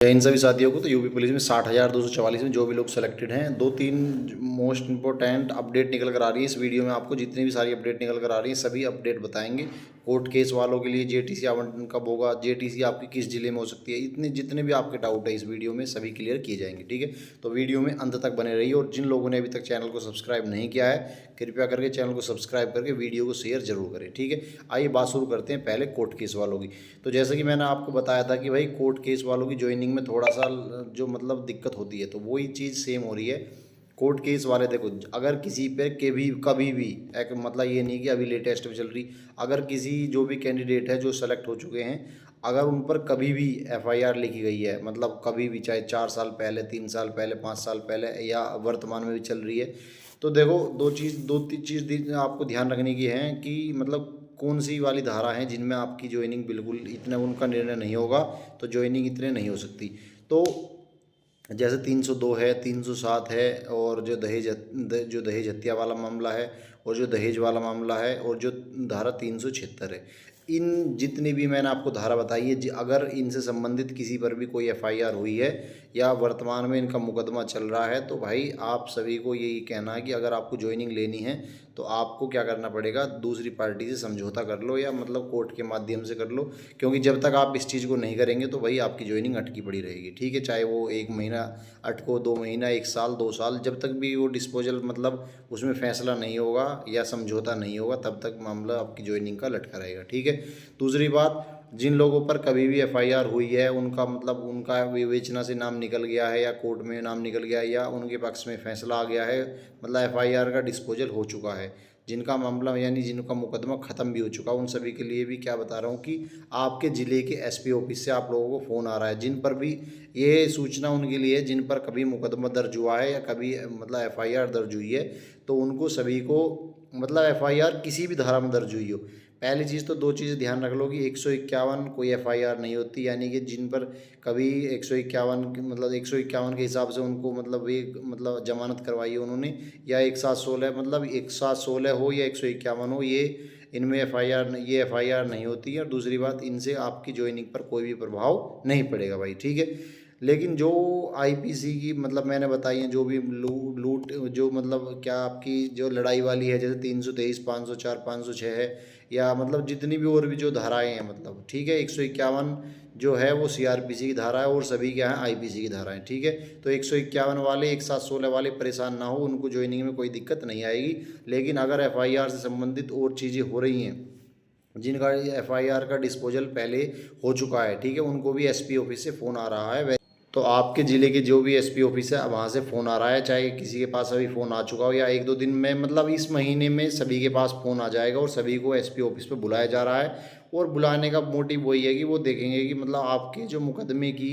इन सभी साथियों को तो यूपी पुलिस में 60,244 में जो भी लोग सेलेक्टेड हैं, 2-3 मोस्ट इंपॉर्टेंट अपडेट निकल कर आ रही है। इस वीडियो में आपको जितनी भी सारी अपडेट निकल कर आ रही है सभी अपडेट बताएंगे। कोर्ट केस वालों के लिए जेटीसी आवंटन कब होगा, जेटीसी आपकी किस जिले में हो सकती है, इतने जितने भी आपके डाउट है इस वीडियो में सभी क्लियर किए जाएंगे। ठीक है, तो वीडियो में अंत तक बने रहिए। और जिन लोगों ने अभी तक चैनल को सब्सक्राइब नहीं किया है कृपया करके चैनल को सब्सक्राइब करके वीडियो को शेयर जरूर करें। ठीक है, आइए बात शुरू करते हैं पहले कोर्ट केस वालों की। तो जैसे कि मैंने आपको बताया था कि भाई कोर्ट केस वालों की ज्वाइनिंग में थोड़ा सा जो मतलब दिक्कत होती है, तो वही चीज़ सेम हो रही है। कोर्ट केस वाले देखो, अगर किसी पे कभी भी एक मतलब ये नहीं कि अभी लेटेस्ट में चल रही, अगर किसी जो भी कैंडिडेट है जो सेलेक्ट हो चुके हैं, अगर उन पर कभी भी एफआईआर लिखी गई है, मतलब कभी भी, चाहे 4 साल पहले, 3 साल पहले, 5 साल पहले या वर्तमान में भी चल रही है, तो देखो दो तीन चीज़ आपको ध्यान रखने की है कि मतलब कौन सी वाली धारा है जिनमें आपकी ज्वाइनिंग बिल्कुल इतना उनका निर्णय नहीं होगा, तो ज्वाइनिंग इतने नहीं हो सकती। तो जैसे 302 है, 307 है, और जो दहेज हत्या वाला मामला है, और जो दहेज वाला मामला है, और जो धारा 376 है, इन जितनी भी मैंने आपको धारा बताई है, अगर इनसे संबंधित किसी पर भी कोई एफआईआर हुई है या वर्तमान में इनका मुकदमा चल रहा है, तो भाई आप सभी को यही कहना है कि अगर आपको ज्वाइनिंग लेनी है तो आपको क्या करना पड़ेगा, दूसरी पार्टी से समझौता कर लो या मतलब कोर्ट के माध्यम से कर लो। क्योंकि जब तक आप इस चीज़ को नहीं करेंगे तो भाई आपकी ज्वाइनिंग अटकी पड़ी रहेगी। ठीक है, चाहे वो 1 महीना अटको, 2 महीना, 1 साल, 2 साल, जब तक भी वो डिस्पोजल मतलब उसमें फैसला नहीं होगा या समझौता नहीं होगा तब तक मामला आपकी ज्वाइनिंग का लटका रहेगा। ठीक है, दूसरी बात, जिन लोगों पर कभी भी एफआईआर हुई है, उनका मतलब उनका विवेचना से नाम निकल गया है या कोर्ट में नाम निकल गया है या उनके पक्ष में फैसला आ गया है, मतलब एफआईआर का डिस्पोजल हो चुका है, जिनका मामला यानी जिनका मुकदमा ख़त्म भी हो चुका, उन सभी के लिए भी क्या बता रहा हूँ कि आपके ज़िले के एसपी ऑफिस से आप लोगों को फ़ोन आ रहा है। जिन पर भी ये सूचना उनके लिए, जिन पर कभी मुकदमा दर्ज हुआ है या कभी मतलब एफआईआर दर्ज हुई है, तो उनको सभी को मतलब एफआईआर किसी भी धारा में दर्ज हुई हो, पहली चीज़ तो 2 चीज़ ध्यान रख लो कि 151 कोई एफआईआर नहीं होती, यानी कि जिन पर कभी 151 मतलब 151 के हिसाब से उनको मतलब एक मतलब जमानत करवाई है उन्होंने, या 1716 मतलब 1716 हो या 151 हो, ये इनमें एफआईआर नहीं होती है। और दूसरी बात, इनसे आपकी ज्वाइनिंग पर कोई भी प्रभाव नहीं पड़ेगा भाई। ठीक है, लेकिन जो आईपीसी की मतलब मैंने बताई हैं, जो भी लूट जो मतलब क्या आपकी जो लड़ाई वाली है, जैसे 323, 504, 506 है, या मतलब जितनी भी और भी जो धाराएं हैं मतलब, ठीक है, 151 जो है वो सीआरपीसी की धारा है और सभी क्या है आईपीसी की धाराएं। ठीक है, तो 151 वाले, 1716 वाले परेशान ना हो, उनको ज्वाइनिंग में कोई दिक्कत नहीं आएगी। लेकिन अगर एफआईआर से संबंधित और चीज़ें हो रही हैं, जिनका एफआईआर का डिस्पोजल पहले हो चुका है, ठीक है, उनको भी एसपी ऑफिस से फ़ोन आ रहा है। तो आपके ज़िले के जो भी एसपी ऑफिस है वहाँ से फ़ोन आ रहा है, चाहे किसी के पास अभी फ़ोन आ चुका हो या 1-2 दिन में, मतलब इस महीने में सभी के पास फ़ोन आ जाएगा और सभी को एसपी ऑफिस पे बुलाया जा रहा है। और बुलाने का मोटिव वही है कि वो देखेंगे कि मतलब आपके जो मुकदमे की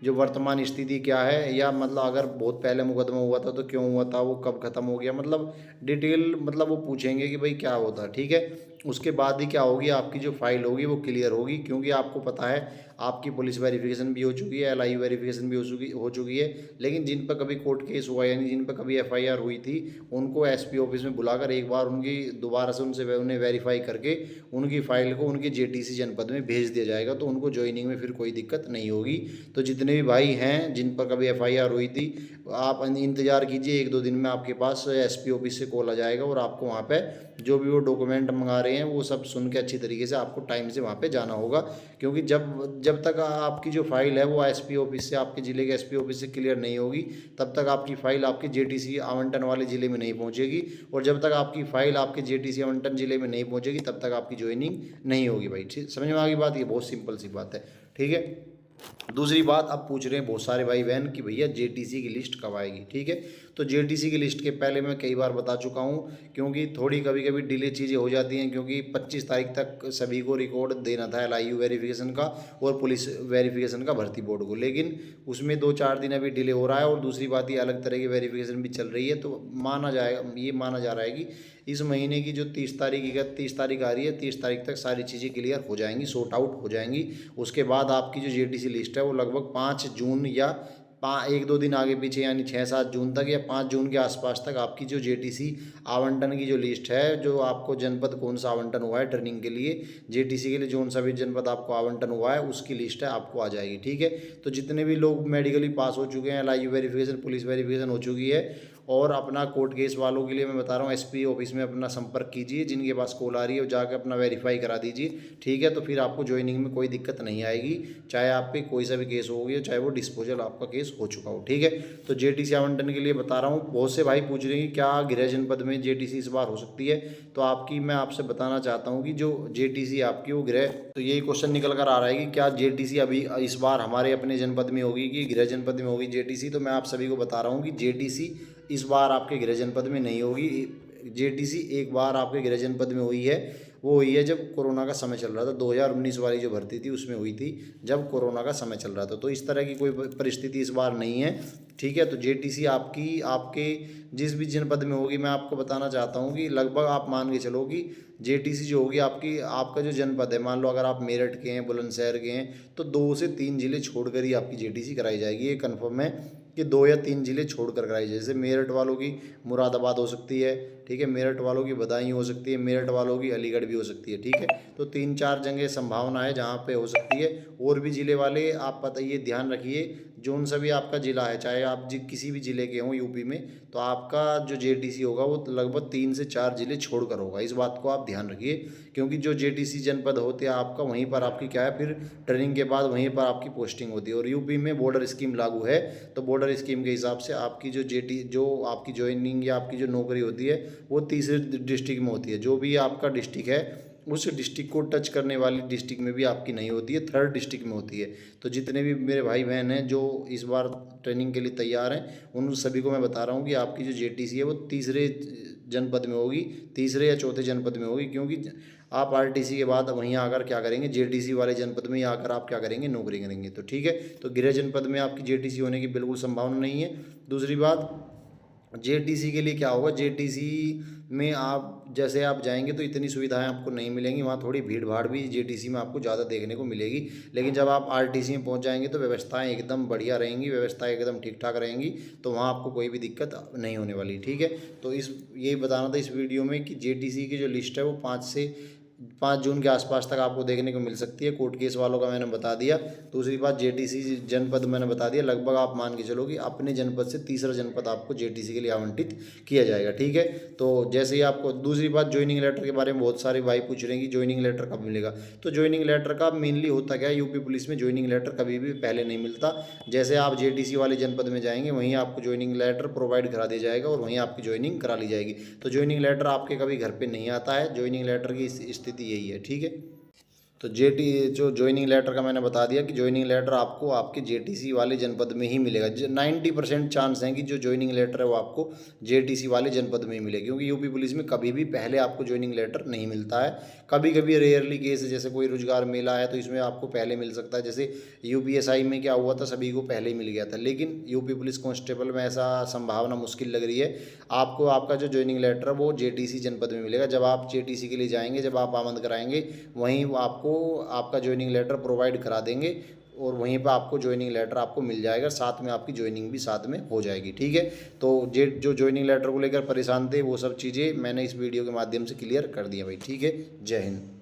जो वर्तमान स्थिति क्या है, या मतलब अगर बहुत पहले मुकदमा हुआ था तो क्यों हुआ था, वो कब ख़त्म हो गया, मतलब डिटेल मतलब वो पूछेंगे कि भाई क्या होता। ठीक है, उसके बाद ही क्या होगी, आपकी जो फाइल होगी वो क्लियर होगी। क्योंकि आपको पता है आपकी पुलिस वेरिफिकेशन भी हो चुकी है, एलआईयू वेरिफिकेशन भी हो चुकी है, लेकिन जिन पर कभी कोर्ट केस हुआ यानी जिन पर कभी एफआईआर हुई थी, उनको एसपी ऑफिस में बुलाकर एक बार उनकी दोबारा से उन्हें वेरीफाई करके उनकी फ़ाइल को उनकी जेटीसी जनपद में भेज दिया जाएगा, तो उनको ज्वाइनिंग में फिर कोई दिक्कत नहीं होगी। तो जितने भी भाई हैं जिन पर कभी एफआईआर हुई थी, आप इंतज़ार कीजिए, 1-2 दिन में आपके पास एसपी ऑफिस से कॉल आ जाएगा और आपको वहाँ पे जो भी वो डॉक्यूमेंट मंगा रहे हैं वो सब सुन के अच्छी तरीके से आपको टाइम से वहाँ पे जाना होगा। क्योंकि जब तक आपकी जो फाइल है वो एसपी ऑफिस से, आपके ज़िले के एसपी ऑफिस से क्लियर नहीं होगी, तब तक आपकी फ़ाइल आपके जेटीसी आवंटन वाले ज़िले में नहीं पहुँचेगी। और जब तक आपकी फ़ाइल आपके जेटीसी आवंटन ज़िले में नहीं पहुँचेगी तब तक आपकी ज्वाइनिंग नहीं होगी भाई। ठीक, समझ में आ गई बात, ये बहुत सिंपल सी बात है। ठीक है, दूसरी बात, अब पूछ रहे हैं बहुत सारे भाई बहन कि भैया जेटीसी की लिस्ट कब आएगी। ठीक है, तो जेटीसी की लिस्ट के पहले मैं कई बार बता चुका हूँ, क्योंकि थोड़ी कभी कभी डिले चीज़ें हो जाती हैं, क्योंकि 25 तारीख तक सभी को रिकॉर्ड देना था एलआईयू वेरिफिकेशन का और पुलिस वेरिफिकेशन का भर्ती बोर्ड को, लेकिन उसमें 2-4 दिन अभी डिले हो रहा है। और दूसरी बात, ये अलग तरह की वेरिफिकेशन भी चल रही है, तो ये माना जा रहा है कि इस महीने की जो 30 तारीख आ रही है, 30 तारीख तक सारी चीज़ें क्लियर हो जाएंगी, सॉर्ट आउट हो जाएंगी। उसके बाद आपकी जो जेटीसी लिस्ट है वो लगभग 5 जून या एक दो दिन आगे पीछे यानी 6-7 जून तक या 5 जून के आसपास तक आपकी जो जेटीसी आवंटन की जो लिस्ट है, जो आपको जनपद कौन सा आवंटन हुआ है ट्रेनिंग के लिए, जेटीसी के लिए जो सा भी जनपद आपको आवंटन हुआ है उसकी लिस्ट है आपको आ जाएगी। ठीक है, तो जितने भी लोग मेडिकली पास हो चुके हैं, LIU वेरिफिकेशन, पुलिस वेरिफिकेशन हो चुकी है, और अपना कोर्ट केस वालों के लिए मैं बता रहा हूँ SP ऑफिस में अपना संपर्क कीजिए, जिनके पास कॉल आ रही है जाकर अपना वेरीफाई करा दीजिए। ठीक है, तो फिर आपको ज्वाइनिंग में कोई दिक्कत नहीं आएगी, चाहे आप पे कोई सा भी केस हो गया, चाहे वो डिस्पोजल आपका केस हो चुका हो। ठीक है, तो जेटीसी आवंटन के लिए बता रहा हूँ। बहुत से भाई पूछ रहे हैं कि क्या गृह जनपद में जेटीसी इस बार हो सकती है, तो मैं आपसे बताना चाहता हूँ कि जो जेटीसी आपकी वो गृह, तो यही क्वेश्चन निकल कर आ रहा है कि क्या जेटीसी अभी इस बार हमारे अपने जनपद में होगी कि गृह जनपद में होगी जेटीसी। तो मैं आप सभी को बता रहा हूँ कि जेटीसी इस बार आपके गृह जनपद में नहीं होगी। जेटीसी एक बार आपके गृह जनपद में हुई है, वो हुई है जब कोरोना का समय चल रहा था। 2019 वाली जो भर्ती थी उसमें हुई थी जब कोरोना का समय चल रहा था। तो इस तरह की कोई परिस्थिति इस बार नहीं है। ठीक है, तो जेटीसी आपके जिस भी जनपद में होगी, मैं आपको बताना चाहता हूँ कि लगभग आप मान के चलो कि जेटीसी जो होगी आपका जो जनपद है, मान लो अगर आप मेरठ के हैं, बुलंदशहर के हैं, तो 2 से 3 जिले छोड़कर ही आपकी जेटीसी कराई जाएगी। ये कन्फर्म है कि 2 या 3 जिले छोड़कर कराई जाए। जैसे मेरठ वालों की मुरादाबाद हो सकती है, ठीक है, मेरठ वालों की बदायूं हो सकती है, मेरठ वालों की अलीगढ़ भी हो सकती है। ठीक है, तो 3-4 जगह संभावना है जहाँ पे हो सकती है। और भी ज़िले वाले आप बताइए, ध्यान रखिए, जोन सा भी आपका ज़िला है, चाहे आप किसी भी ज़िले के हों यूपी में, तो आपका जो जेटीसी होगा वो लगभग 3 से 4 ज़िले छोड़कर होगा। इस बात को आप ध्यान रखिए, क्योंकि जो जेटीसी जनपद होते हैं आपका, वहीं पर आपकी क्या है, फिर ट्रेनिंग के बाद वहीं पर आपकी पोस्टिंग होती है। और यूपी में बॉर्डर स्कीम लागू है, तो बॉर्डर स्कीम के हिसाब से आपकी जो आपकी ज्वाइनिंग या आपकी जो नौकरी होती है वो तीसरे डिस्ट्रिक्ट में होती है। जो भी आपका डिस्ट्रिक्ट है उस डिस्ट्रिक्ट को टच करने वाली डिस्ट्रिक्ट में भी आपकी नहीं होती है, थर्ड डिस्ट्रिक्ट में होती है। तो जितने भी मेरे भाई बहन हैं जो इस बार ट्रेनिंग के लिए तैयार हैं, उन सभी को मैं बता रहा हूँ कि आपकी जो जेटीसी है वो तीसरे जनपद में होगी, तीसरे या चौथे जनपद में होगी, क्योंकि आप RTC के बाद वहीं आकर क्या करेंगे, जेटीसी वाले जनपद में ही आकर आप क्या करेंगे, नौकरी करेंगे। तो ठीक है, तो गृह जनपद में आपकी जेटीसी होने की बिल्कुल संभावना नहीं है। दूसरी बात, जेटीसी के लिए क्या होगा, जेटीसी में आप जैसे आप जाएंगे तो इतनी सुविधाएं आपको नहीं मिलेंगी, वहाँ थोड़ी भीड़ भाड़ भी जेटीसी में आपको ज़्यादा देखने को मिलेगी। लेकिन जब आप RTC में पहुँच जाएंगे तो व्यवस्थाएं एकदम बढ़िया रहेंगी, व्यवस्थाएं एकदम ठीक ठाक रहेंगी, तो वहाँ आपको कोई भी दिक्कत नहीं होने वाली। ठीक है, तो यही बताना था इस वीडियो में कि जेटीसी की जो लिस्ट है वो 5 जून के आसपास तक आपको देखने को मिल सकती है। कोर्ट केस वालों का मैंने बता दिया। दूसरी बात, जेटीसी जनपद मैंने बता दिया। लगभग आप मान के चलो कि अपने जनपद से तीसरा जनपद आपको जेटीसी के लिए आवंटित किया जाएगा। ठीक है, तो जैसे ही आपको, दूसरी बात, ज्वाइनिंग लेटर के बारे में बहुत सारे भाई पूछ रहे हैं कि ज्वाइनिंग लेटर कब मिलेगा। तो ज्वाइनिंग लेटर का मेनली होता क्या है, यूपी पुलिस में ज्वाइनिंग लेटर कभी भी पहले नहीं मिलता। जैसे आप जेटीसी वाले जनपद में जाएंगे वहीं आपको ज्वाइनिंग लेटर प्रोवाइड करा दिया जाएगा और वहीं आपकी ज्वाइनिंग करा ली जाएगी। तो ज्वाइनिंग लेटर आपके कभी घर पे नहीं आता है, ज्वाइनिंग लेटर की स्थिति यही है। ठीक है, तो जो ज्वाइनिंग लेटर का मैंने बता दिया कि ज्वाइनिंग लेटर आपको आपके जेटीसी वाले जनपद में ही मिलेगा। 90% चांस हैं कि जो ज्वाइनिंग लेटर है वो आपको जेटीसी वाले जनपद में ही मिलेगा, क्योंकि यूपी पुलिस में कभी भी पहले आपको ज्वाइनिंग लेटर नहीं मिलता है। कभी कभी रेयरली केस है, जैसे कोई रोजगार मेला है तो इसमें आपको पहले मिल सकता है। जैसे UPSI में क्या हुआ था, सभी को पहले ही मिल गया था, लेकिन यूपी पुलिस कांस्टेबल में ऐसा संभावना मुश्किल लग रही है। आपको आपका जो ज्वाइनिंग लेटर है वो जेटीसी जनपद में मिलेगा। जब आप जेटीसी के लिए जाएंगे, जब आप आमंत्रण कराएंगे, वहीं आपको आपका ज्वाइनिंग लेटर प्रोवाइड करा देंगे और वहीं पर आपको ज्वाइनिंग लेटर आपको मिल जाएगा, साथ में आपकी ज्वाइनिंग भी साथ में हो जाएगी। ठीक है, तो जो ज्वाइनिंग लेटर को लेकर परेशान थे वो सब चीज़ें मैंने इस वीडियो के माध्यम से क्लियर कर दिया भाई। ठीक है, जय हिंद।